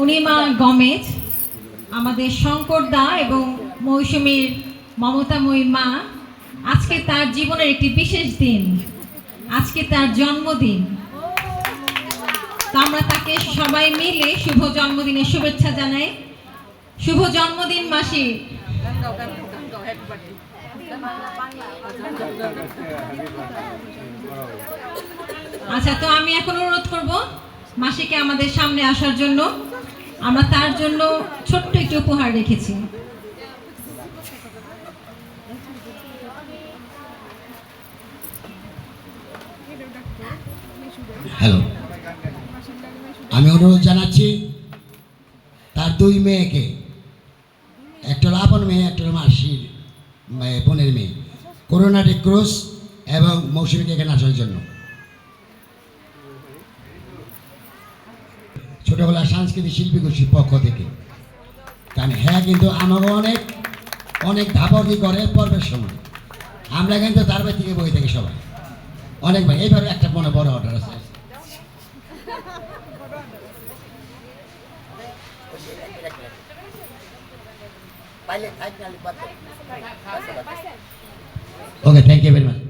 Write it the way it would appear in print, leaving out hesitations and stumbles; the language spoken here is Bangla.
অনিমা গমেজ, আমাদের শঙ্কর দা এবং মৌসুমীর মমতাময়ী মা। আজকে তার জীবনের একটি বিশেষ দিন, আজকে তার জন্মদিন। তো আমরা তাকে সবাই মিলে শুভ জন্মদিনের শুভেচ্ছা জানাই। শুভ জন্মদিন মাসি। আচ্ছা, তো আমি এখন অনুরোধ করব মাসিকে আমাদের সামনে আসার জন্য। আমরা তার জন্য ছোট্ট একটি উপহার রেখেছি। হ্যালো, আমি অনুরোধ জানাচ্ছি তার দুই মেয়েকে, একটা হলো আপন মেয়ে, একটা হলো মাসির বোনের মেয়ে, করোনা রেড ক্রস এবং মৌসুমীকে এখানে আসার জন্য। ছোটবেলার সাংস্কৃতিক শিল্পী গোষ্ঠীর পক্ষ থেকে, কারণ হ্যাঁ কিন্তু আমাকে অনেক অনেক ধাপাধি করে পর্বের সময়, আমরা কিন্তু তার বাড়ি থেকে বই থেকে সবাই অনেক ভাই। এইভাবে একটা মনে বড় অর্ডার আছে। Okay, thank you very much.